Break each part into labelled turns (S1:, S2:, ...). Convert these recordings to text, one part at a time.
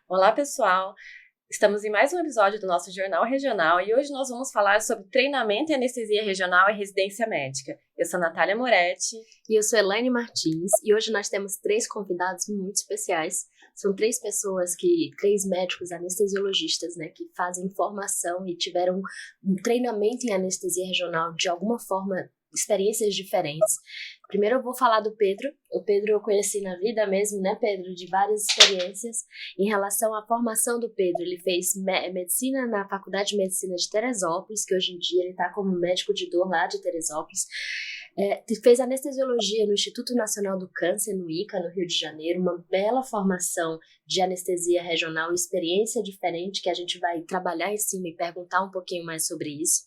S1: Olá, pessoal! Estamos em mais um episódio do nosso Jornal Regional e hoje nós vamos falar sobre treinamento em anestesia regional e residência médica. Eu sou Natália Moretti.
S2: E eu sou Elaine Martins e hoje nós temos 3 convidados muito especiais. São 3 médicos anestesiologistas, né, que fazem formação e tiveram um treinamento em anestesia regional de alguma forma, experiências diferentes. Primeiro eu vou falar do Pedro. O Pedro eu conheci na vida mesmo, né, Pedro? De várias experiências. Em relação à formação do Pedro, ele fez medicina na Faculdade de Medicina de Teresópolis, que hoje em dia ele está como médico de dor lá de Teresópolis. Fez anestesiologia no Instituto Nacional do Câncer, no INCA, no Rio de Janeiro, uma bela formação de anestesia regional, experiência diferente que a gente vai trabalhar em cima e perguntar um pouquinho mais sobre isso.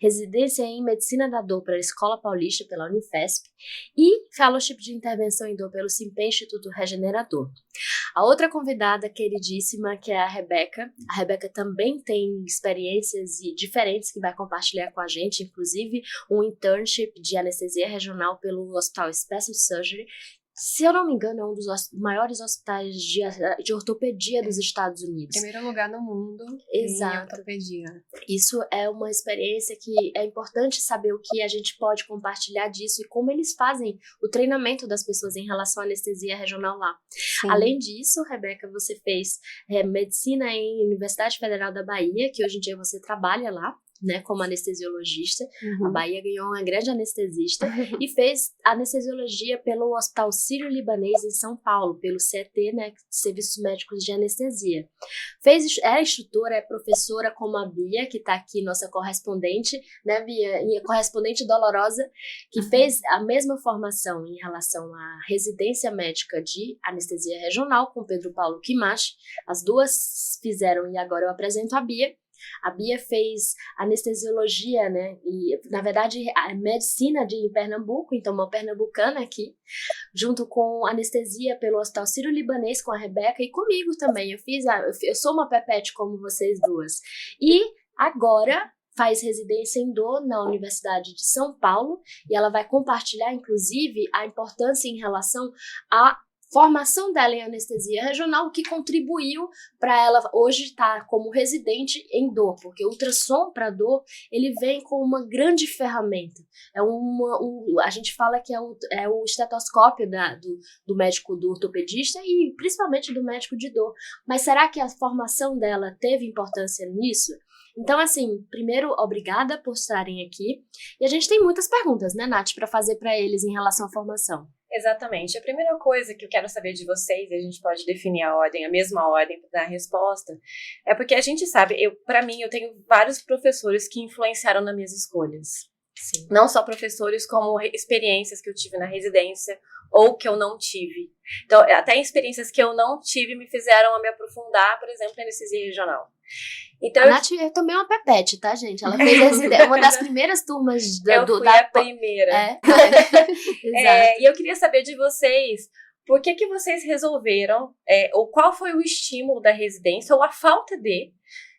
S2: Residência em Medicina da Dor pela Escola Paulista, pela Unifesp, e Fellowship de Intervenção em Dor pelo Simpem Instituto Regenerador. A outra convidada queridíssima, que é a Rebeca. A Rebeca também tem experiências diferentes que vai compartilhar com a gente, inclusive um internship de anestesia regional pelo Hospital Special Surgery. Se eu não me engano, é um dos maiores hospitais de ortopedia dos Estados Unidos.
S3: Primeiro lugar no mundo.
S2: Exato.
S3: Em ortopedia.
S2: Isso é uma experiência que é importante saber o que a gente pode compartilhar disso e como eles fazem o treinamento das pessoas em relação à anestesia regional lá.
S3: Sim.
S2: Além disso, Rebeca, você fez medicina em Universidade Federal da Bahia, que hoje em dia você trabalha lá, né, como anestesiologista. A Bahia ganhou uma grande anestesista e fez anestesiologia pelo Hospital Sírio-Libanês em São Paulo, pelo CET, né, Serviços Médicos de Anestesia. É instrutora, é professora como a Bia, que está aqui, nossa correspondente, né, Bia, e a correspondente dolorosa, que fez a mesma formação em relação à residência médica de anestesia regional com Pedro Paulo Kimachi. As duas fizeram e agora eu apresento a Bia. A Bia fez anestesiologia, né, e na verdade a medicina em Pernambuco, então uma pernambucana aqui, junto com anestesia pelo Hospital Sírio-Libanês com a Rebeca e comigo também. Eu sou uma pepete como vocês duas. E agora faz residência em dor na Universidade de São Paulo e ela vai compartilhar, inclusive, a importância em relação a formação dela em anestesia regional, que contribuiu para ela hoje estar como residente em dor, porque o ultrassom para dor, ele vem com uma grande ferramenta. A gente fala que é o estetoscópio do médico, do ortopedista e principalmente do médico de dor. Mas será que a formação dela teve importância nisso? Então, assim, primeiro, obrigada por estarem aqui. E a gente tem muitas perguntas, né, Nath, para fazer para eles em relação à formação.
S1: Exatamente. A primeira coisa que eu quero saber de vocês, e a gente pode definir a mesma ordem para dar a resposta, é porque a gente sabe, para mim, eu tenho vários professores que influenciaram nas minhas escolhas.
S2: Sim.
S1: Não só professores, como experiências que eu tive na residência ou que eu não tive. Então, até experiências que eu não tive me fizeram me aprofundar, por exemplo, na anestesia regional. Então,
S2: a Nath é também uma pepete, tá, gente? Ela fez uma das primeiras turmas
S1: a primeira.
S2: Exato.
S1: E eu queria saber de vocês, por que vocês resolveram, ou qual foi o estímulo da residência, ou a falta de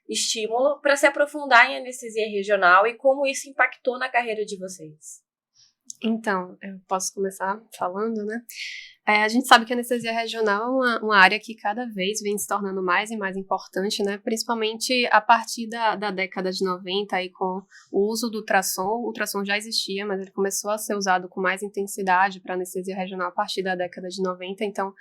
S1: estímulo para se aprofundar em anestesia regional e como isso impactou na carreira de vocês?
S3: Então, eu posso começar falando, né? A gente sabe que a anestesia regional é uma área que cada vez vem se tornando mais e mais importante, né? Principalmente a partir da década de 90, aí com o uso do ultrassom. O ultrassom já existia, mas ele começou a ser usado com mais intensidade para anestesia regional a partir da década de 90. Então,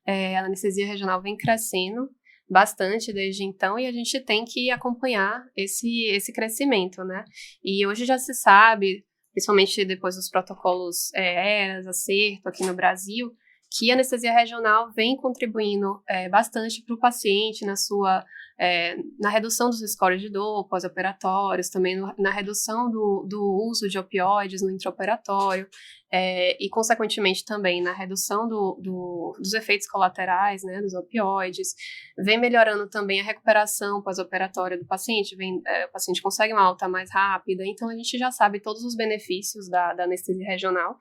S3: a anestesia regional vem crescendo bastante desde então, e a gente tem que acompanhar esse crescimento, né? E hoje já se sabe, principalmente depois dos protocolos ERAS, ACERTO aqui no Brasil, que a anestesia regional vem contribuindo bastante para o paciente na redução dos scores de dor pós-operatórios, também na redução do uso de opioides no intraoperatório, e, consequentemente, também na redução dos efeitos colaterais, né, dos opioides. Vem melhorando também a recuperação pós-operatória do paciente, o paciente consegue uma alta mais rápida, então a gente já sabe todos os benefícios da anestesia regional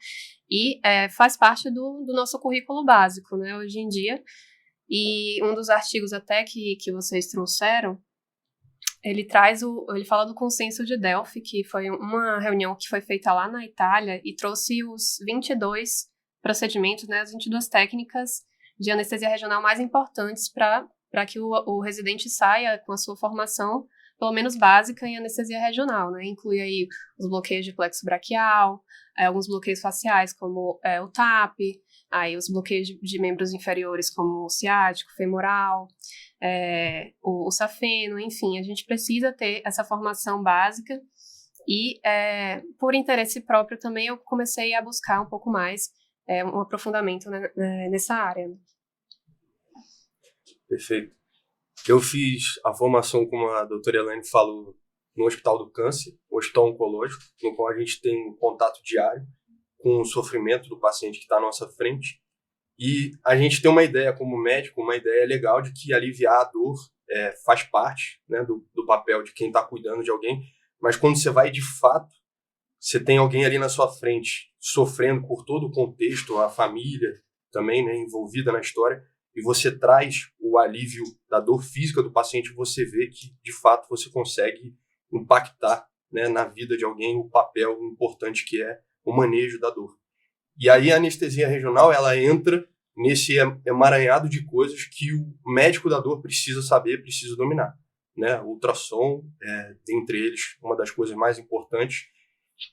S3: e faz parte do nosso currículo básico, né, hoje em dia. E um dos artigos até que vocês trouxeram, ele fala do consenso de Delphi, que foi uma reunião que foi feita lá na Itália e trouxe os 22 procedimentos, né, as 22 técnicas de anestesia regional mais importantes para para que o residente saia com a sua formação, pelo menos básica, em anestesia regional, né? Inclui aí os bloqueios de plexo braquial, alguns bloqueios faciais, como o TAP, aí os bloqueios de membros inferiores, como o ciático, femoral, o safeno, enfim, a gente precisa ter essa formação básica e, por interesse próprio também, eu comecei a buscar um pouco mais um aprofundamento nessa área.
S4: Perfeito. Eu fiz a formação, como a doutora Elaine falou, no Hospital do Câncer, um hospital oncológico, no qual a gente tem contato diário com o sofrimento do paciente que está à nossa frente. E a gente tem uma ideia, como médico, uma ideia legal de que aliviar a dor faz parte, né, do papel de quem está cuidando de alguém. Mas quando você vai de fato, você tem alguém ali na sua frente sofrendo por todo o contexto, a família também, né, envolvida na história, e você traz o alívio da dor física do paciente, você vê que, de fato, você consegue impactar, né, na vida de alguém o papel importante que é o manejo da dor. E aí a anestesia regional, ela entra nesse emaranhado de coisas que o médico da dor precisa saber, precisa dominar, né? O ultrassom, dentre eles, uma das coisas mais importantes.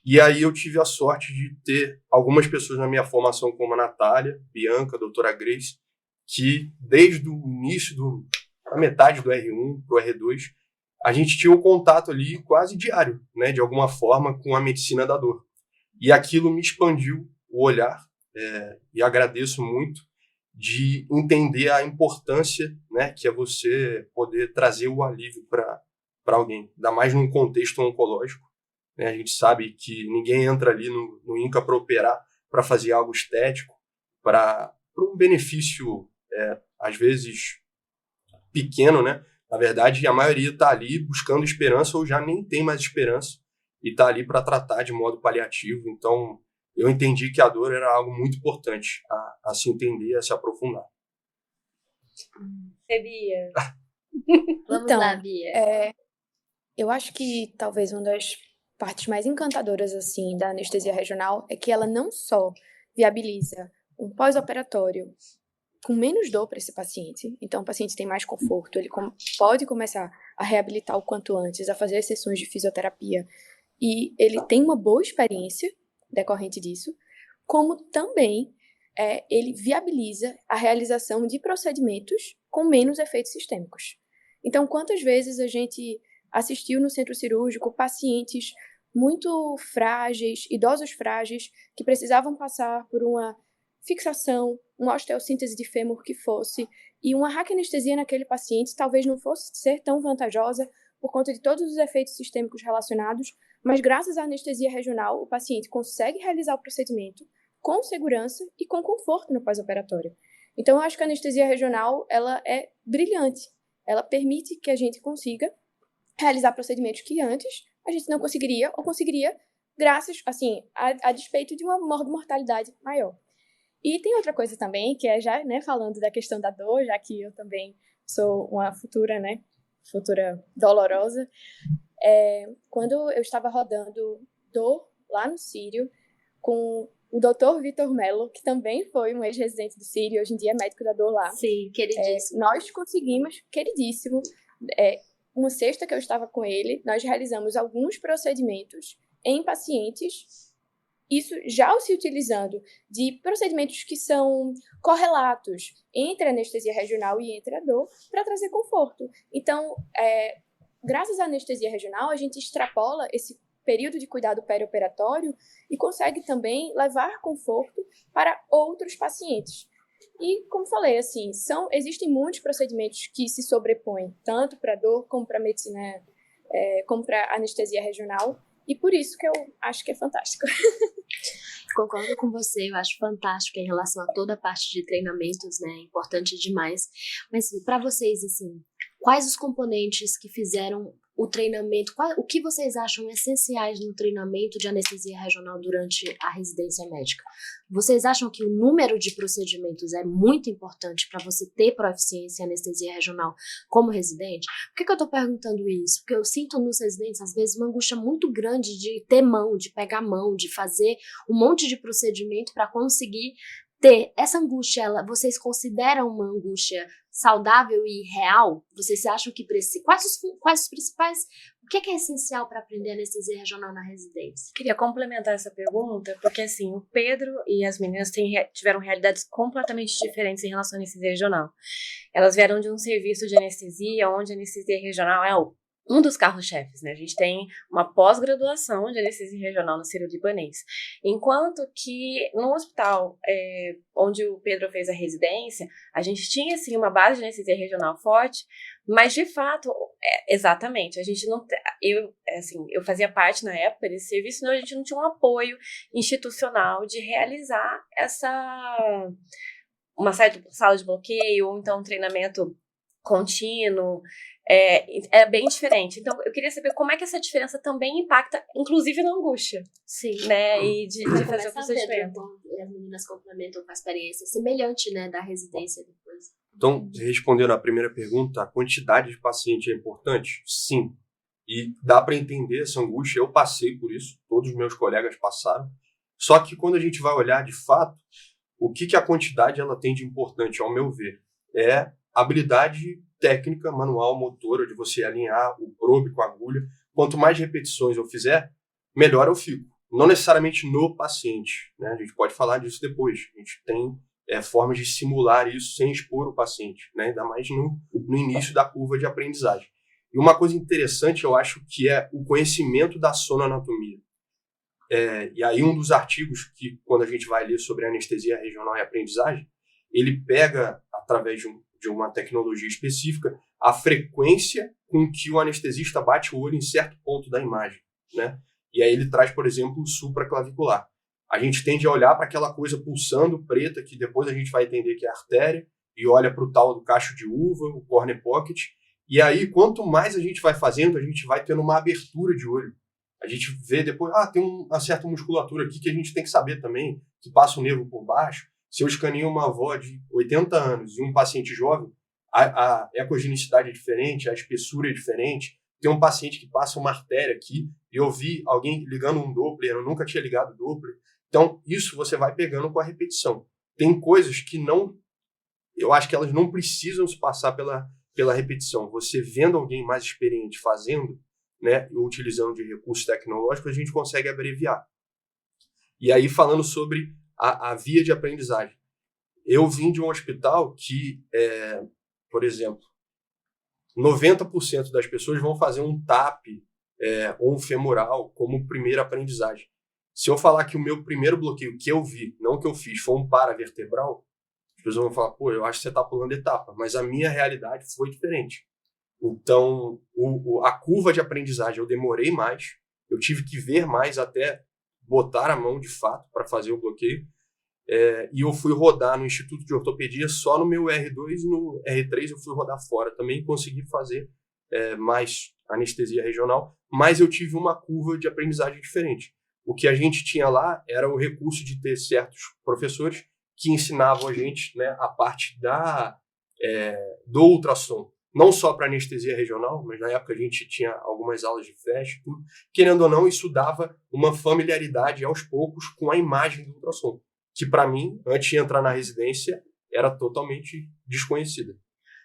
S4: E aí eu tive a sorte de ter algumas pessoas na minha formação, como a Natália, Bianca, a doutora Grace, que desde o início, da metade do R1 para o R2, a gente tinha um contato ali quase diário, né, de alguma forma, com a medicina da dor. E aquilo me expandiu o olhar, e agradeço muito, de entender a importância, né, que é você poder trazer o alívio para alguém, ainda mais num contexto oncológico. Né, a gente sabe que ninguém entra ali no INCA para operar, para fazer algo estético, para um benefício, às vezes, pequeno, né? Na verdade, a maioria está ali buscando esperança ou já nem tem mais esperança e está ali para tratar de modo paliativo. Então, eu entendi que a dor era algo muito importante a se entender, a se aprofundar.
S1: Bia?
S2: Vamos lá, Bia.
S5: Eu acho que talvez uma das partes mais encantadoras assim da anestesia regional é que ela não só viabiliza um pós-operatório com menos dor para esse paciente, então o paciente tem mais conforto, ele pode começar a reabilitar o quanto antes, a fazer as sessões de fisioterapia, e ele tem uma boa experiência decorrente disso, como também ele viabiliza a realização de procedimentos com menos efeitos sistêmicos. Então, quantas vezes a gente assistiu no centro cirúrgico pacientes muito frágeis, idosos frágeis, que precisavam passar por uma fixação, uma osteossíntese de fêmur que fosse, e uma raquianestesia naquele paciente talvez não fosse ser tão vantajosa por conta de todos os efeitos sistêmicos relacionados, mas graças à anestesia regional, o paciente consegue realizar o procedimento com segurança e com conforto no pós-operatório. Então, eu acho que a anestesia regional, ela é brilhante. Ela permite que a gente consiga realizar procedimentos que antes a gente não conseguiria, ou conseguiria graças, assim, a despeito de uma mortalidade maior. E tem outra coisa também, que é já, né, falando da questão da dor, já que eu também sou uma futura dolorosa. Quando eu estava rodando dor lá no Sírio, com o Dr. Vitor Mello, que também foi um ex-residente do Sírio, hoje em dia é médico da dor lá.
S2: Sim, queridíssimo.
S5: Nós conseguimos, queridíssimo, uma sexta que eu estava com ele, nós realizamos alguns procedimentos em pacientes, isso já se utilizando de procedimentos que são correlatos entre a anestesia regional e entre a dor, para trazer conforto. Então, graças à anestesia regional, a gente extrapola esse período de cuidado perioperatório e consegue também levar conforto para outros pacientes. E, como falei, assim, existem muitos procedimentos que se sobrepõem, tanto para dor como para medicina, como para anestesia regional, e por isso que eu acho que é fantástico.
S2: Concordo com você, eu acho fantástico em relação a toda a parte de treinamentos, né, importante demais. Mas para vocês, assim, quais os componentes que fizeram o treinamento, o que vocês acham essenciais no treinamento de anestesia regional durante a residência médica? Vocês acham que o número de procedimentos é muito importante para você ter proficiência em anestesia regional como residente? Por que eu estou perguntando isso? Porque eu sinto nos residentes, às vezes, uma angústia muito grande de ter mão, de pegar mão, de fazer um monte de procedimento para conseguir ter essa angústia, vocês consideram uma angústia saudável e real? Vocês acham que quais os principais, o que é essencial para aprender anestesia regional na residência?
S1: Queria complementar essa pergunta, porque assim, o Pedro e as meninas tiveram realidades completamente diferentes em relação à anestesia regional. Elas vieram de um serviço de anestesia, onde a anestesia regional é um dos carros-chefes, né? A gente tem uma pós-graduação de anestesia regional no Sírio-Libanês. Enquanto que no hospital onde o Pedro fez a residência, a gente tinha, sim, uma base de anestesia regional forte, mas, de fato, exatamente, a gente não... Eu fazia parte, na época, desse serviço, então a gente não tinha um apoio institucional de realizar uma sala de bloqueio, ou então um treinamento contínuo. É bem diferente. Então, eu queria saber como é que essa diferença também impacta, inclusive na angústia.
S2: Sim.
S1: Né? E de fazer o procedimento.
S2: As meninas complementam com a experiência semelhante, né, da residência depois.
S4: Então, respondendo à primeira pergunta, a quantidade de paciente é importante? Sim. E dá para entender essa angústia. Eu passei por isso, todos os meus colegas passaram. Só que quando a gente vai olhar de fato, o que a quantidade ela tem de importante, ao meu ver, é habilidade técnica, manual, motora, de você alinhar o probe com a agulha. Quanto mais repetições eu fizer, melhor eu fico. Não necessariamente no paciente, né? A gente pode falar disso depois. A gente tem formas de simular isso sem expor o paciente, né? Ainda mais no início da curva de aprendizagem. E uma coisa interessante, eu acho, que é o conhecimento da sonoanatomia. E aí um dos artigos que, quando a gente vai ler sobre anestesia regional e aprendizagem, ele pega, através de uma tecnologia específica, a frequência com que o anestesista bate o olho em certo ponto da imagem, né? E aí ele traz, por exemplo, o supraclavicular. A gente tende a olhar para aquela coisa pulsando preta, que depois a gente vai entender que é artéria, e olha para o tal do cacho de uva, o corner pocket, e aí quanto mais a gente vai fazendo, a gente vai tendo uma abertura de olho. A gente vê depois, tem uma certa musculatura aqui que a gente tem que saber também, que passa o nervo por baixo. Se eu escaneio uma avó de 80 anos e um paciente jovem, a ecogenicidade é diferente, a espessura é diferente. Tem um paciente que passa uma artéria aqui, e eu vi alguém ligando um Doppler, eu nunca tinha ligado o Doppler. Então, isso você vai pegando com a repetição. Tem coisas que eu acho que elas não precisam se passar pela repetição. Você vendo alguém mais experiente fazendo, né, utilizando de recursos tecnológicos, a gente consegue abreviar. E aí, falando sobre a via de aprendizagem. Eu vim de um hospital que, por exemplo, 90% das pessoas vão fazer um TAP ou um femoral como primeira aprendizagem. Se eu falar que o meu primeiro bloqueio que eu vi, não que eu fiz, foi um paravertebral, as pessoas vão falar, eu acho que você está pulando etapa. Mas a minha realidade foi diferente. Então, a curva de aprendizagem eu demorei mais, eu tive que ver mais até botar a mão de fato para fazer o bloqueio. E eu fui rodar no Instituto de Ortopedia só no meu R2 e no R3 eu fui rodar fora também, consegui fazer mais anestesia regional, mas eu tive uma curva de aprendizagem diferente. O que a gente tinha lá era o recurso de ter certos professores que ensinavam a gente, né, a parte do ultrassom, não só para anestesia regional, mas na época a gente tinha algumas aulas de flash e tudo. Querendo ou não, isso dava uma familiaridade aos poucos com a imagem do ultrassom, que para mim, antes de entrar na residência, era totalmente desconhecida.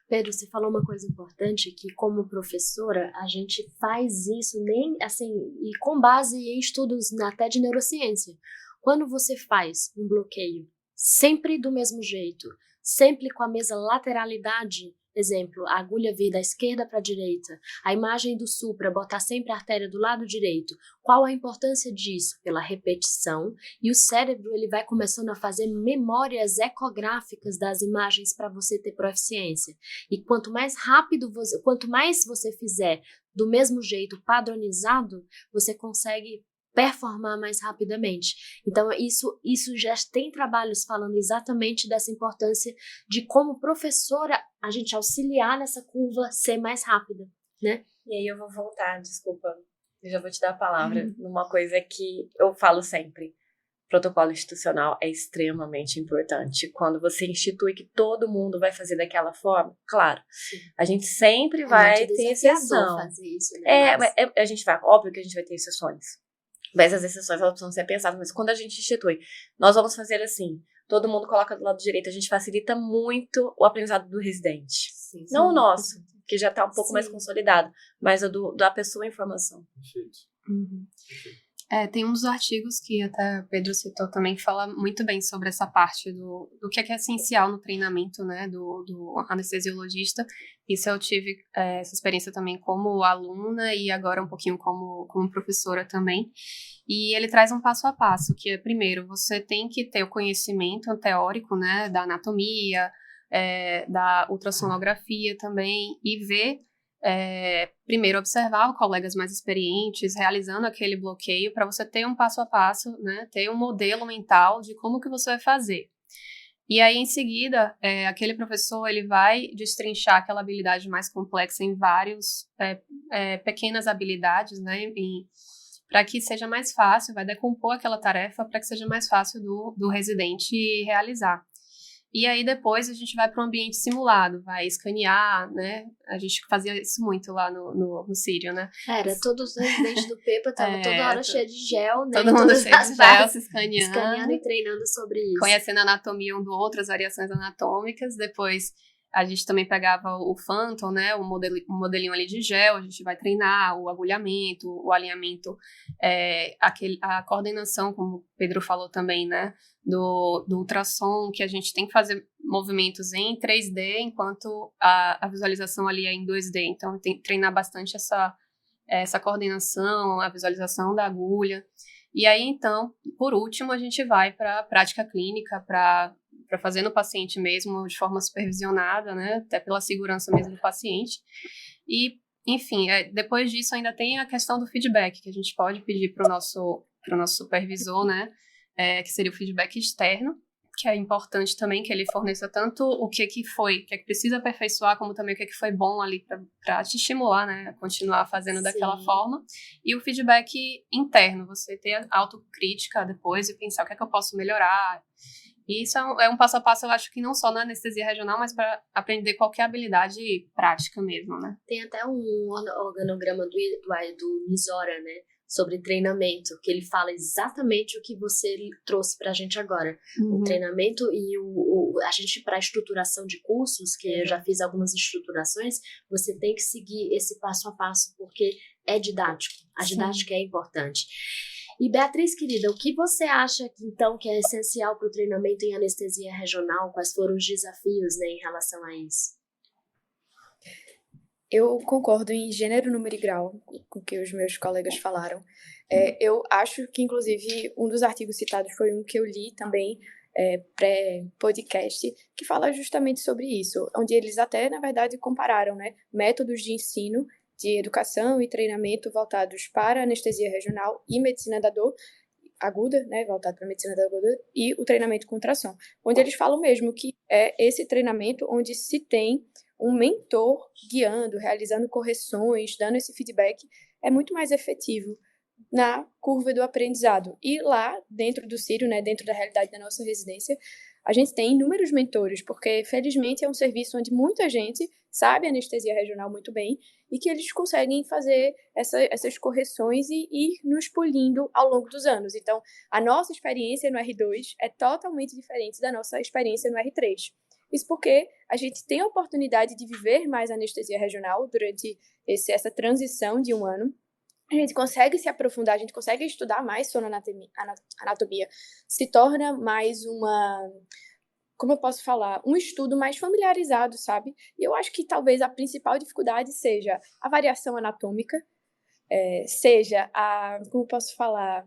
S2: Pedro, você falou uma coisa importante, que como professora, a gente faz isso nem assim, e com base em estudos até de neurociência. Quando você faz um bloqueio sempre do mesmo jeito, sempre com a mesma lateralidade, exemplo, a agulha vir da esquerda para a direita, a imagem do supra, botar sempre a artéria do lado direito. Qual a importância disso? Pela repetição, e o cérebro ele vai começando a fazer memórias ecográficas das imagens para você ter proficiência. E quanto mais você fizer do mesmo jeito, padronizado, você consegue performar mais rapidamente. Então, isso já tem trabalhos falando exatamente dessa importância de como professora a gente auxiliar nessa curva ser mais rápida, né?
S1: E aí eu vou voltar, desculpa, eu já vou te dar a palavra, numa coisa que eu falo sempre. Protocolo institucional é extremamente importante. Quando você institui que todo mundo vai fazer daquela forma, claro, sim, a gente sempre vai ter exceção.
S2: Fazer isso, né?
S1: A gente vai, óbvio que a gente vai ter exceções. Mas as exceções elas precisam ser pensadas. Mas quando a gente institui, nós vamos fazer assim, todo mundo coloca do lado direito. A gente facilita muito o aprendizado do residente.
S2: Sim,
S1: Não o nosso, que já está um pouco
S2: Sim.
S1: mais consolidado, mas o da pessoa em formação.
S4: Perfeito.
S3: Uhum. Tem uns artigos que até o Pedro citou também, que fala muito bem sobre essa parte do que é essencial no treinamento, né, do anestesiologista. Isso eu tive essa experiência também como aluna e agora um pouquinho como professora também. E ele traz um passo a passo, que é, primeiro, você tem que ter o conhecimento teórico, né, da anatomia, da ultrassonografia também, e ver, primeiro, observar colegas mais experientes realizando aquele bloqueio para você ter um passo a passo, né, ter um modelo mental de como que você vai fazer. E aí, em seguida, aquele professor ele vai destrinchar aquela habilidade mais complexa em vários pequenas habilidades, né, para que seja mais fácil, vai decompor aquela tarefa para que seja mais fácil do residente realizar. E aí depois a gente vai para um ambiente simulado, vai escanear, né? A gente fazia isso muito lá no Sírio, né?
S2: Era, todos os residentes do PEPA estavam toda hora cheio de gel, né?
S3: Todo mundo cheio de gel, se
S2: escaneando e treinando sobre isso.
S3: Conhecendo a anatomia um do outro, as variações anatômicas. Depois a gente também pegava o Phantom, né? Um modelinho ali de gel, a gente vai treinar o agulhamento, o alinhamento, a coordenação, como o Pedro falou também, né? Do ultrassom, que a gente tem que fazer movimentos em 3D, enquanto a visualização ali é em 2D. Então, tem que treinar bastante essa coordenação, a visualização da agulha. E aí, então, por último, a gente vai para a prática clínica, para fazer no paciente mesmo, de forma supervisionada, né? Até pela segurança mesmo do paciente. E, enfim, depois disso ainda tem a questão do feedback, que a gente pode pedir para o nosso supervisor, né? Que seria o feedback externo, que é importante também que ele forneça tanto o que precisa aperfeiçoar, como também o que foi bom ali para te estimular, né, a continuar fazendo daquela forma. E o feedback interno, você ter a autocrítica depois e pensar o que é que eu posso melhorar. E isso é um passo a passo, eu acho que não só na anestesia regional, mas para aprender qualquer habilidade prática mesmo, né?
S2: Tem até um organograma do Nizora, né? Sobre treinamento, que ele fala exatamente o que você trouxe pra gente agora.
S3: Uhum.
S2: O treinamento e a gente, para estruturação de cursos, que eu já fiz algumas estruturações, você tem que seguir esse passo a passo, porque é didático. A didática é importante. E Beatriz, querida, o que você acha, então, que é essencial para o treinamento em anestesia regional? Quais foram os desafios, né, em relação a isso?
S5: Eu concordo em gênero, número e grau com o que os meus colegas falaram. Eu acho que, inclusive, um dos artigos citados foi um que eu li também, pré-podcast, que fala justamente sobre isso, onde eles até, na verdade, compararam, né, métodos de ensino, de educação e treinamento voltados para anestesia regional e medicina da dor aguda, né, voltado para a medicina da aguda, e o treinamento com ultrassom, onde eles falam mesmo que é esse treinamento onde se tem um mentor guiando, realizando correções, dando esse feedback, é muito mais efetivo na curva do aprendizado. E lá, dentro do Sírio, né, dentro da realidade da nossa residência, a gente tem inúmeros mentores, porque, felizmente, é um serviço onde muita gente sabe anestesia regional muito bem e que eles conseguem fazer essas correções e ir nos polindo ao longo dos anos. Então, a nossa experiência no R2 é totalmente diferente da nossa experiência no R3. Isso porque a gente tem a oportunidade de viver mais anestesia regional durante essa transição de um ano. A gente consegue se aprofundar, a gente consegue estudar mais sobre anatomia. Se torna mais como eu posso falar, um estudo mais familiarizado, sabe? E eu acho que talvez a principal dificuldade seja a variação anatômica, seja como eu posso falar,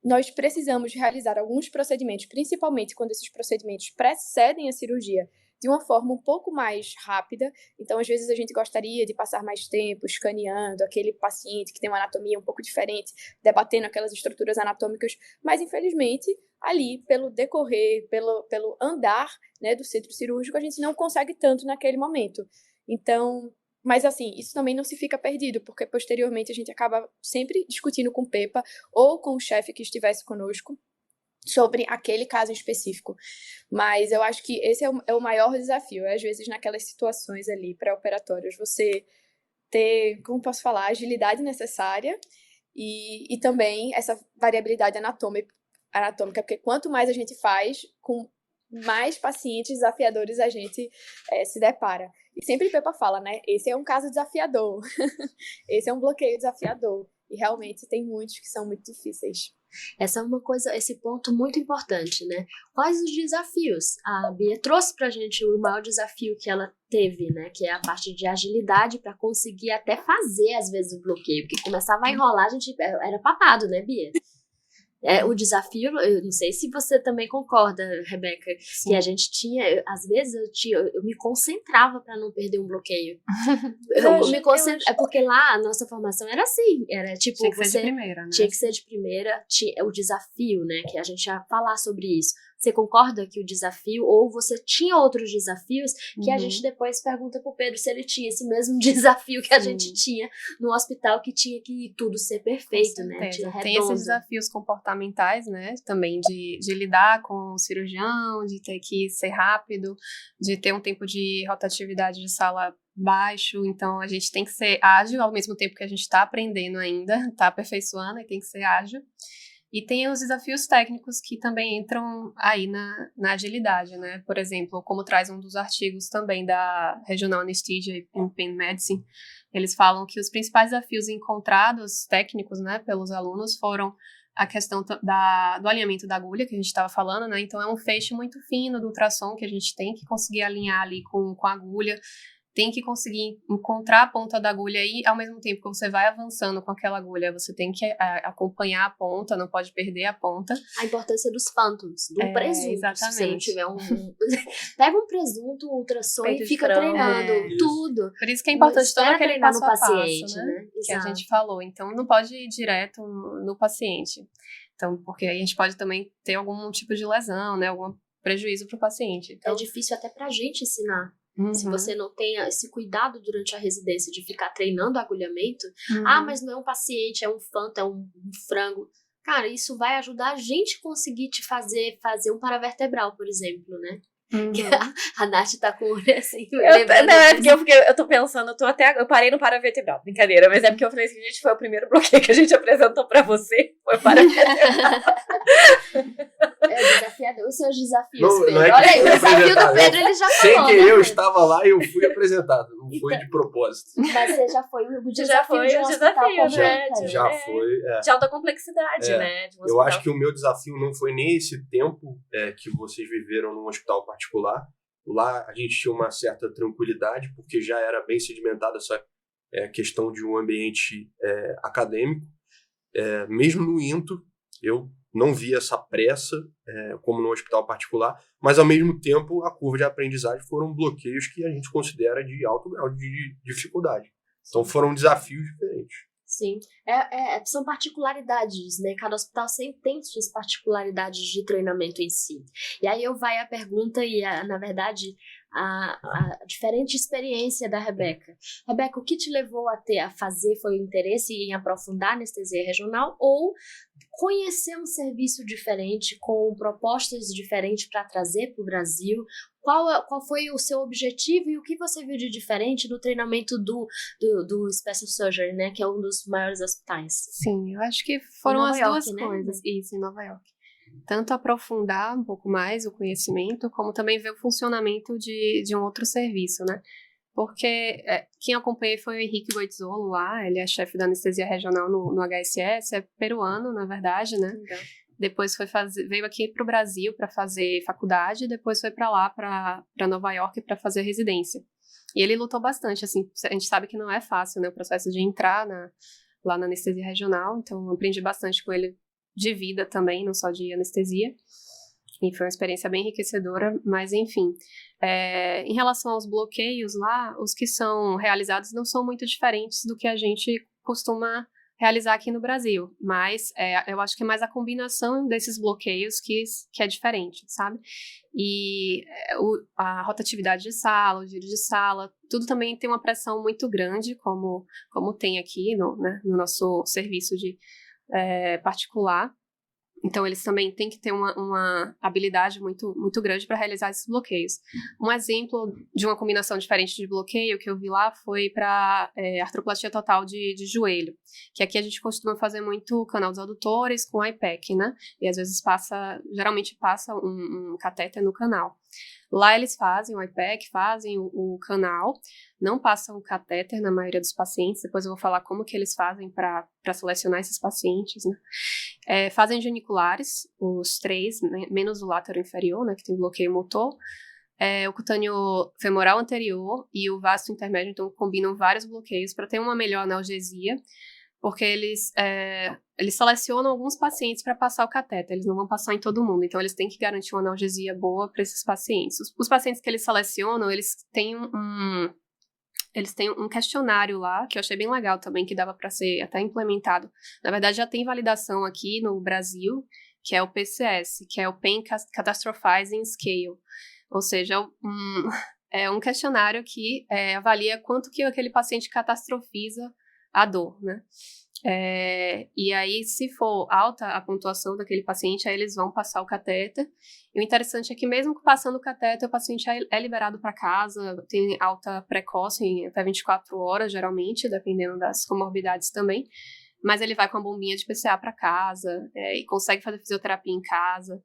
S5: nós precisamos realizar alguns procedimentos, principalmente quando esses procedimentos precedem a cirurgia, de uma forma um pouco mais rápida. Então, às vezes, a gente gostaria de passar mais tempo escaneando aquele paciente que tem uma anatomia um pouco diferente, debatendo aquelas estruturas anatômicas, mas, infelizmente, ali, pelo decorrer, pelo andar, né, do centro cirúrgico, a gente não consegue tanto naquele momento. Então, mas assim, isso também não se fica perdido, porque posteriormente a gente acaba sempre discutindo com o PEPA ou com o chefe que estivesse conosco sobre aquele caso específico. Mas eu acho que esse é o maior desafio, às vezes naquelas situações ali pré-operatórias, você ter, como posso falar, a agilidade necessária e também essa variabilidade anatômica, porque quanto mais a gente faz, com mais pacientes desafiadores a gente se depara. E sempre Pepa fala, né? Esse é um caso desafiador. Esse é um bloqueio desafiador. E realmente tem muitos que são muito difíceis.
S2: Essa é uma coisa, esse ponto muito importante, né? Quais os desafios? A Bia trouxe pra gente o maior desafio que ela teve, né? Que é a parte de agilidade para conseguir até fazer, às vezes, o bloqueio. Porque começava a enrolar, a gente era papado, né, Bia? O desafio, eu não sei se você também concorda, Rebeca,
S3: Sim.
S2: que a gente tinha, às vezes eu me concentrava para não perder um bloqueio. É porque lá a nossa formação era assim, era tipo,
S3: tinha que ser de primeira, né?
S2: Tinha que ser de primeira, o desafio, né, que a gente ia falar sobre isso. Você concorda que o desafio, ou você tinha outros desafios, que a gente depois pergunta pro Pedro se ele tinha esse mesmo desafio que a gente tinha no hospital, que tinha que tudo ser perfeito, né?
S3: Tem esses desafios comportamentais, né? Também de lidar com o cirurgião, de ter que ser rápido, de ter um tempo de rotatividade de sala baixo. Então, a gente tem que ser ágil ao mesmo tempo que a gente está aprendendo ainda, está aperfeiçoando e tem que ser ágil. E tem os desafios técnicos que também entram aí na agilidade, né? Por exemplo, como traz um dos artigos também da Regional Anesthesia and Pain Medicine, eles falam que os principais desafios encontrados técnicos, né, pelos alunos foram a questão do alinhamento da agulha, que a gente estava falando, né? Então, é um feixe muito fino do ultrassom que a gente tem que conseguir alinhar ali com a agulha. Tem que conseguir encontrar a ponta da agulha e, ao mesmo tempo que você vai avançando com aquela agulha, você tem que acompanhar a ponta, não pode perder a ponta.
S2: A importância dos phantoms, do presunto.
S3: Exatamente.
S2: Se não tiver pega um presunto, ultrassom e fica treinando tudo.
S3: Por isso que é importante todo aquele
S2: treinar
S3: passo
S2: no
S3: a passo,
S2: paciente, né?
S3: Que a gente falou. Então, não pode ir direto no paciente. Então, porque aí a gente pode também ter algum tipo de lesão, né? Algum prejuízo para o paciente. Então,
S2: é difícil até pra gente ensinar. Se você não tem esse cuidado durante a residência de ficar treinando agulhamento, mas não é um paciente, é um phantom, é um frango. Cara, isso vai ajudar a gente conseguir te fazer um paravertebral, por exemplo, né? A Nath tá com o olho assim.
S1: Eu tô pensando, eu parei no paravertebral, brincadeira, mas é porque eu falei assim, gente, foi o primeiro bloqueio que a gente apresentou pra você, foi paravertebral.
S2: É desafiador, os seus desafios,
S4: não,
S2: Pedro.
S4: Não é
S2: olha aí, o desafio do Pedro, ele já falou.
S4: Sem querer,
S2: né,
S4: eu estava lá e eu fui apresentado, não foi de propósito.
S2: Mas você já foi o desafio
S1: já foi
S2: de um
S1: o
S2: hospital
S1: desafio, né?
S2: completo.
S4: Já foi.
S1: De alta complexidade, né? De um
S4: eu acho que o meu desafio não foi nem esse tempo que vocês viveram num hospital particular. Lá a gente tinha uma certa tranquilidade, porque já era bem sedimentada essa questão de um ambiente acadêmico. Mesmo no INTO, eu não via essa pressa, como no hospital particular, mas ao mesmo tempo a curva de aprendizagem foram bloqueios que a gente considera de alto grau de dificuldade. Então foram desafios diferentes.
S2: Sim, são particularidades, né? Cada hospital sempre tem suas particularidades de treinamento em si. E aí vai a pergunta e, na verdade, a diferente experiência da Rebeca. Rebeca, o que te levou a fazer foi o interesse em aprofundar a anestesia regional ou conhecer um serviço diferente, com propostas diferentes para trazer para o Brasil? Qual foi o seu objetivo e o que você viu de diferente no treinamento do Special Surgery, né? Que é um dos maiores hospitais.
S3: Sim, eu acho que foram as duas
S2: né?
S3: coisas. Isso, em Nova York. Tanto aprofundar um pouco mais o conhecimento, como também ver o funcionamento de um outro serviço, né? Porque quem acompanhei foi o Henrique Goitzolo lá, ele é chefe da anestesia regional no HSS, é peruano, na verdade, né? Legal. Depois veio aqui para o Brasil para fazer faculdade, depois foi para lá, para Nova York, para fazer residência. E ele lutou bastante, assim, a gente sabe que não é fácil, né, o processo de entrar lá na anestesia regional, então eu aprendi bastante com ele de vida também, não só de anestesia. E foi uma experiência bem enriquecedora, mas enfim. Em relação aos bloqueios lá, os que são realizados não são muito diferentes do que a gente costuma realizar aqui no Brasil, mas eu acho que é mais a combinação desses bloqueios que é diferente, sabe? E a rotatividade de sala, o giro de sala, tudo também tem uma pressão muito grande, como tem aqui no nosso serviço de particular. Então, eles também têm que ter uma habilidade muito, muito grande para realizar esses bloqueios. Um exemplo de uma combinação diferente de bloqueio que eu vi lá foi para artroplastia total de joelho, que aqui a gente costuma fazer muito canal dos adutores com IPEC, né? E às vezes geralmente passa um catéter no canal. Lá eles fazem o IPEC, fazem o canal, não passam o catéter na maioria dos pacientes, depois eu vou falar como que eles fazem para selecionar esses pacientes, né? Fazem geniculares, os 3, né, menos o látero inferior, né, que tem bloqueio motor, o cutâneo femoral anterior e o vasto intermédio, então combinam vários bloqueios para ter uma melhor analgesia, porque eles selecionam alguns pacientes para passar o catéter, eles não vão passar em todo mundo, então eles têm que garantir uma analgesia boa para esses pacientes. Os pacientes que eles selecionam, eles têm um questionário lá, que eu achei bem legal também, que dava para ser até implementado. Na verdade, já tem validação aqui no Brasil, que é o PCS, que é o Pain Catastrophizing Scale, ou seja, é um questionário que avalia quanto que aquele paciente catastrofiza a dor, né? E aí, se for alta a pontuação daquele paciente, aí eles vão passar o catéter. E o interessante é que mesmo passando o catéter, o paciente é liberado para casa, tem alta precoce em até 24 horas, geralmente, dependendo das comorbidades também. Mas ele vai com a bombinha de PCA para casa e consegue fazer fisioterapia em casa.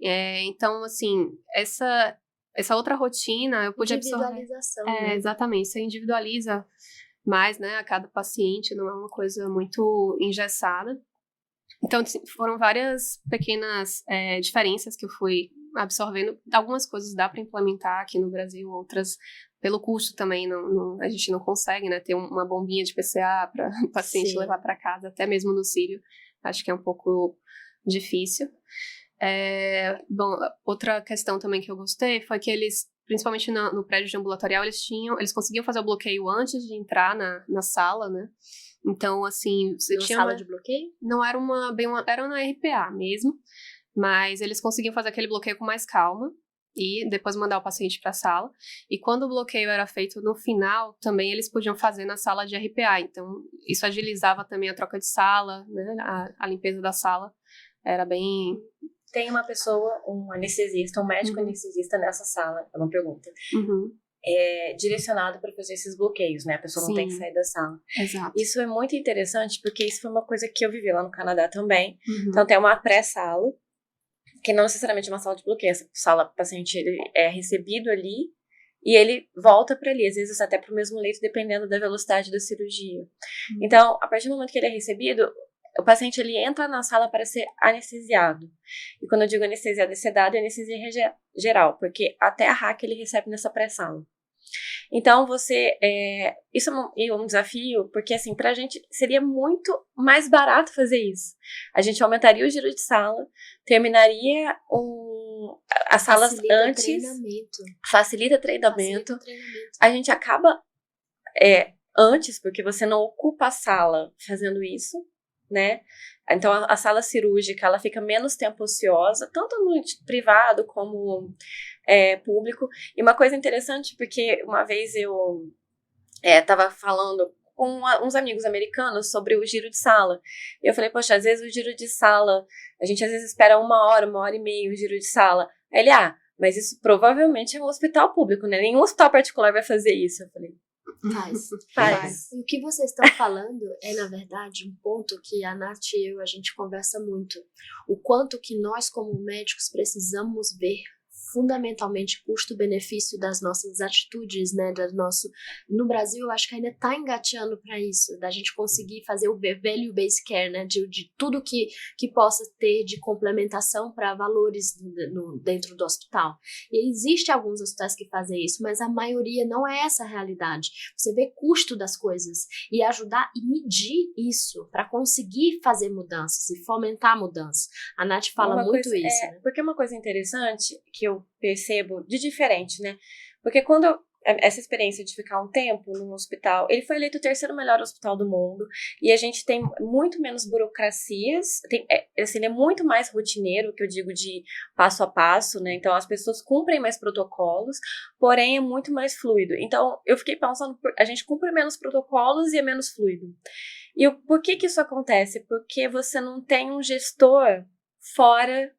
S3: Então, assim, essa outra rotina eu pude absorver.
S2: Individualização, né?
S3: Exatamente, você individualiza mais, né, a cada paciente, não é uma coisa muito engessada. Então, foram várias pequenas diferenças que eu fui absorvendo. Algumas coisas dá para implementar aqui no Brasil, outras, pelo custo também, a gente não consegue, né, ter uma bombinha de PCA para o paciente
S2: Sim.
S3: levar para casa, até mesmo no Sírio. Acho que é um pouco difícil. Bom, outra questão também que eu gostei foi que eles, principalmente no prédio de ambulatorial, eles conseguiam fazer o bloqueio antes de entrar na sala, né? Então, assim, você tinha
S2: sala de bloqueio?
S3: Não era era na RPA mesmo, mas eles conseguiam fazer aquele bloqueio com mais calma e depois mandar o paciente para a sala. E quando o bloqueio era feito no final, também eles podiam fazer na sala de RPA. Então, isso agilizava também a troca de sala, né? A limpeza da sala era bem...
S1: Tem uma pessoa, um anestesista, um médico anestesista nessa sala, é uma pergunta, direcionado para fazer esses bloqueios, né? A pessoa não tem que sair da sala.
S3: Exato.
S1: Isso é muito interessante, porque isso foi uma coisa que eu vivi lá no Canadá também. Então, tem uma pré-sala, que não necessariamente é uma sala de bloqueio. Essa sala, o paciente ele é recebido ali e ele volta para ali, às vezes até para o mesmo leito, dependendo da velocidade da cirurgia. Então, a partir do momento que ele é recebido, o paciente ele entra na sala para ser anestesiado. E quando eu digo anestesiado e sedado, é anestesia geral, porque até a RAC ele recebe nessa pré-sala. Então, isso é um desafio, porque assim, pra gente seria muito mais barato fazer isso. A gente aumentaria o giro de sala, terminaria as salas antes, facilita treinamento. A gente acaba antes, porque você não ocupa a sala fazendo isso, né? Então, a sala cirúrgica, ela fica menos tempo ociosa, tanto no privado como público. E uma coisa interessante, porque uma vez eu estava falando com uns amigos americanos sobre o giro de sala. E eu falei, poxa, às vezes o giro de sala, a gente às vezes espera 1 hora e meia o giro de sala. Aí ele, mas isso provavelmente é um hospital público, né? Nenhum hospital particular vai fazer isso. Eu falei, Faz.
S2: O que vocês estão falando é, na verdade, um ponto que a Nath e eu, a gente conversa muito. O quanto que nós, como médicos, precisamos ver fundamentalmente custo-benefício das nossas atitudes, né, no Brasil eu acho que ainda está engateando para isso, da gente conseguir fazer o value-based care, né, de tudo que possa ter de complementação para valores dentro do hospital. E existem alguns hospitais que fazem isso, mas a maioria não é essa a realidade. Você vê custo das coisas e ajudar e medir isso para conseguir fazer mudanças e fomentar mudanças. A Nath fala muito isso. Né?
S1: Porque uma coisa interessante que eu percebo de diferente, né? Porque quando essa experiência de ficar um tempo num hospital, ele foi eleito o 3º melhor hospital do mundo, e a gente tem muito menos burocracias, ele é muito mais rotineiro, que eu digo de passo a passo, né? Então as pessoas cumprem mais protocolos, porém é muito mais fluido. Então eu fiquei pensando, a gente cumpre menos protocolos e é menos fluido. E por que isso acontece? Porque você não tem um gestor fora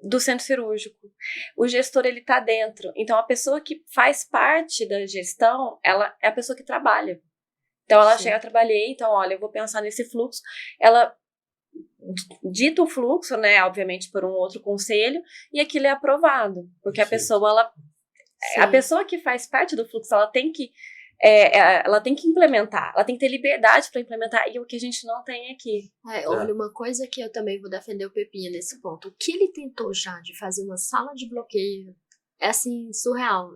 S1: do centro cirúrgico. O gestor, ele tá dentro. Então, a pessoa que faz parte da gestão, ela é a pessoa que trabalha. Então, ela chega, trabalhei, então, olha, eu vou pensar nesse fluxo. Ela dita o fluxo, né, obviamente por um outro conselho, e aquilo é aprovado. Porque a pessoa, a pessoa que faz parte do fluxo, ela tem que implementar, ela tem que ter liberdade para implementar, e o que a gente não tem aqui.
S2: Olha, uma coisa que eu também vou defender o Pepinha nesse ponto. O que ele tentou já de fazer uma sala de bloqueio é, assim, surreal.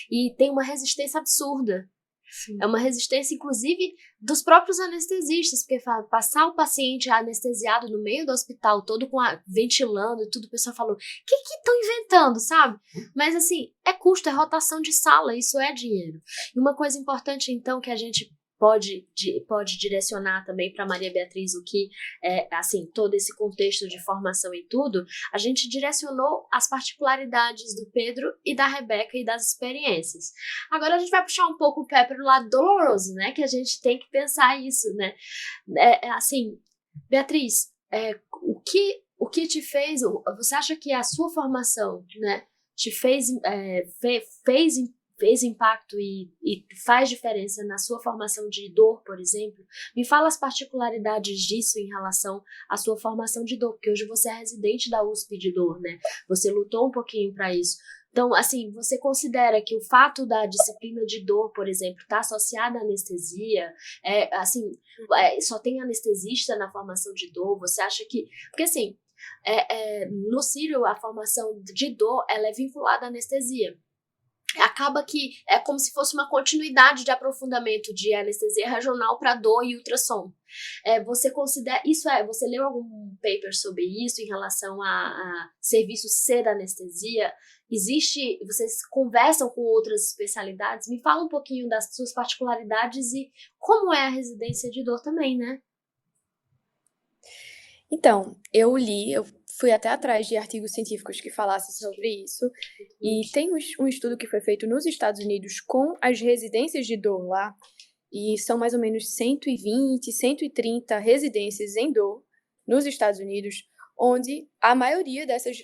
S2: E tem uma resistência absurda. Sim. É uma resistência, inclusive, dos próprios anestesistas, porque passar o paciente anestesiado no meio do hospital, todo ventilando e tudo, o pessoal falou, o que estão inventando, sabe? Mas, assim, é custo, é rotação de sala, isso é dinheiro. E uma coisa importante, então, que a gente pode direcionar também para Maria Beatriz, o que é, assim, todo esse contexto de formação e tudo, a gente direcionou as particularidades do Pedro e da Rebeca e das experiências. Agora a gente vai puxar um pouco o pé para o lado doloroso, né, que a gente tem que pensar isso, né, assim, Beatriz, o que te fez, você acha que a sua formação, né, te fez impacto e faz diferença na sua formação de dor, por exemplo? Me fala as particularidades disso em relação à sua formação de dor, porque hoje você é residente da USP de dor, né? Você lutou um pouquinho para isso. Então, assim, você considera que o fato da disciplina de dor, por exemplo, está associada à anestesia? Só tem anestesista na formação de dor? Você acha que... Porque, assim, no Círio, a formação de dor, ela é vinculada à anestesia. Acaba que é como se fosse uma continuidade de aprofundamento de anestesia regional para dor e ultrassom. Você considera isso? Você leu algum paper sobre isso em relação a serviço C da anestesia? Vocês conversam com outras especialidades? Me fala um pouquinho das suas particularidades e como é a residência de dor também, né?
S5: Então, eu fui até atrás de artigos científicos que falassem sobre isso, e tem um estudo que foi feito nos Estados Unidos com as residências de dor lá, e são mais ou menos 120, 130 residências em dor nos Estados Unidos, onde a maioria dessas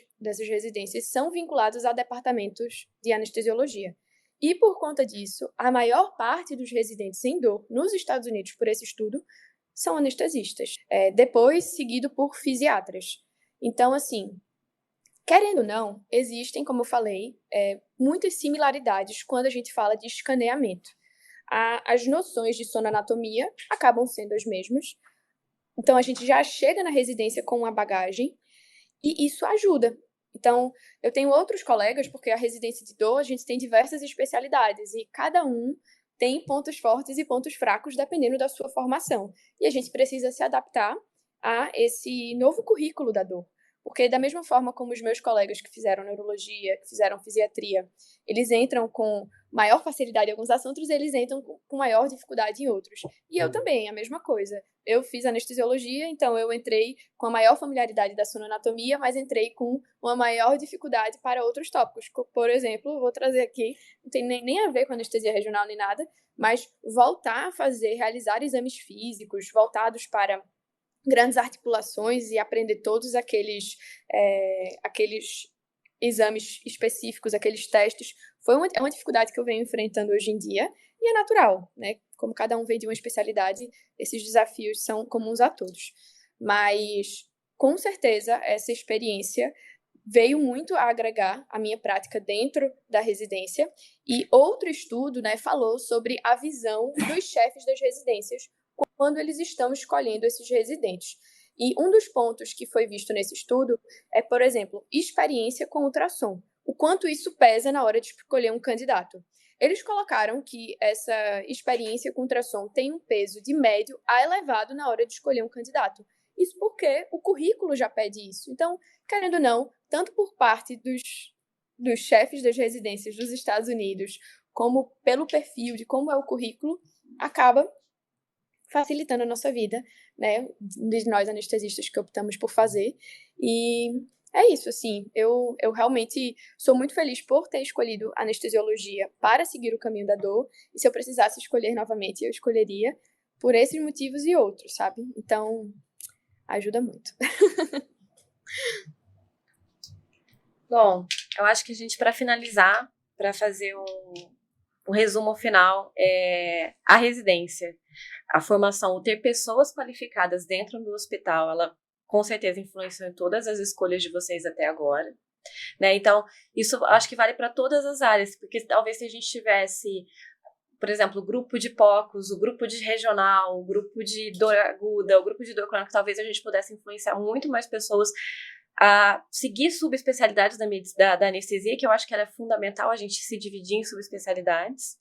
S5: residências são vinculadas a departamentos de anestesiologia. E por conta disso, a maior parte dos residentes em dor nos Estados Unidos, por esse estudo, são anestesistas, depois seguido por fisiatras. Então, assim, querendo ou não, existem, como eu falei, muitas similaridades quando a gente fala de escaneamento. As noções de sonoanatomia acabam sendo as mesmas, então a gente já chega na residência com uma bagagem, e isso ajuda. Então, eu tenho outros colegas, porque a residência de dor, a gente tem diversas especialidades, e cada um tem pontos fortes e pontos fracos dependendo da sua formação. E a gente precisa se adaptar a esse novo currículo da dor. Porque da mesma forma como os meus colegas que fizeram neurologia, que fizeram fisiatria, eles entram com maior facilidade em alguns assuntos, eles entram com maior dificuldade em outros. E eu também, a mesma coisa. Eu fiz anestesiologia, então eu entrei com a maior familiaridade da sonoanatomia, mas entrei com uma maior dificuldade para outros tópicos. Por exemplo, vou trazer aqui, não tem nem a ver com anestesia regional nem nada, mas voltar a realizar exames físicos voltados para grandes articulações e aprender todos aqueles exames específicos, aqueles testes, é uma dificuldade que eu venho enfrentando hoje em dia, e é natural, né? Como cada um vem de uma especialidade, esses desafios são comuns a todos. Mas, com certeza, essa experiência veio muito a agregar a minha prática dentro da residência, e outro estudo, né, falou sobre a visão dos chefes das residências quando eles estão escolhendo esses residentes. E um dos pontos que foi visto nesse estudo é, por exemplo, experiência com ultrassom. O quanto isso pesa na hora de escolher um candidato. Eles colocaram que essa experiência com ultrassom tem um peso de médio a elevado na hora de escolher um candidato. Isso porque o currículo já pede isso. Então, querendo ou não, tanto por parte dos chefes das residências dos Estados Unidos, como pelo perfil de como é o currículo, acaba facilitando a nossa vida, né, de nós anestesistas que optamos por fazer. E é isso, assim, eu realmente sou muito feliz por ter escolhido anestesiologia para seguir o caminho da dor, e se eu precisasse escolher novamente, eu escolheria por esses motivos e outros, sabe? Então, ajuda muito.
S1: Bom, eu acho que a gente, para finalizar, para fazer um resumo final, a residência, a formação, o ter pessoas qualificadas dentro do hospital, ela com certeza influenciou em todas as escolhas de vocês até agora, né? Então, isso acho que vale para todas as áreas, porque talvez se a gente tivesse, por exemplo, o grupo de POCOS, o grupo de regional, o grupo de dor aguda, o grupo de dor crônica, talvez a gente pudesse influenciar muito mais pessoas a seguir subespecialidades da anestesia, que eu acho que ela é fundamental a gente se dividir em subespecialidades.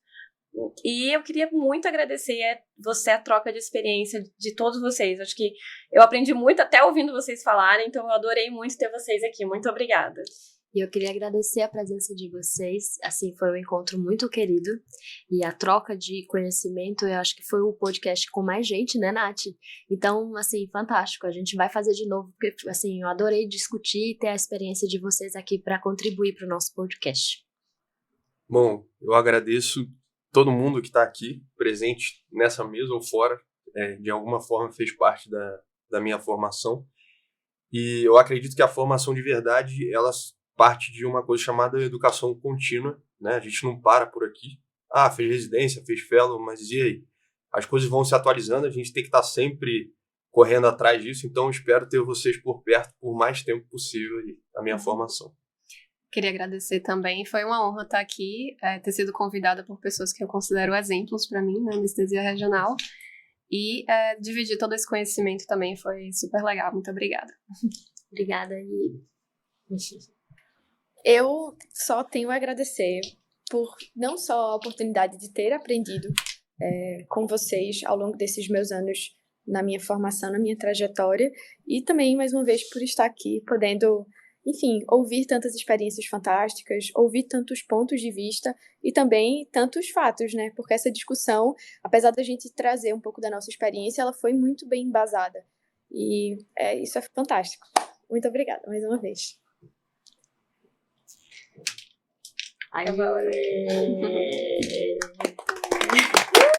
S1: E eu queria muito agradecer a troca de experiência de todos vocês. Acho que eu aprendi muito até ouvindo vocês falarem, então eu adorei muito ter vocês aqui. Muito obrigada.
S2: E eu queria agradecer a presença de vocês, assim, foi um encontro muito querido, e a troca de conhecimento, eu acho que foi o podcast com mais gente, né, Nath? Então, assim, fantástico, a gente vai fazer de novo, porque, assim, eu adorei discutir e ter a experiência de vocês aqui para contribuir para o nosso podcast.
S4: Bom, eu agradeço todo mundo que está aqui, presente nessa mesa ou fora, de alguma forma fez parte da minha formação, e eu acredito que a formação de verdade, ela parte de uma coisa chamada educação contínua, né? A gente não para por aqui. Fez residência, fez fellow, mas e aí? As coisas vão se atualizando, a gente tem que estar sempre correndo atrás disso, então eu espero ter vocês por perto por mais tempo possível na minha formação.
S3: Queria agradecer também, foi uma honra estar aqui, ter sido convidada por pessoas que eu considero exemplos para mim na anestesia regional, e dividir todo esse conhecimento também foi super legal, muito obrigada.
S2: Obrigada, e...
S5: Eu só tenho a agradecer por não só a oportunidade de ter aprendido com vocês ao longo desses meus anos na minha formação, na minha trajetória, e também, mais uma vez, por estar aqui, podendo, enfim, ouvir tantas experiências fantásticas, ouvir tantos pontos de vista e também tantos fatos, né? Porque essa discussão, apesar da gente trazer um pouco da nossa experiência, ela foi muito bem embasada. E isso é fantástico. Muito obrigada, mais uma vez.
S2: Ai,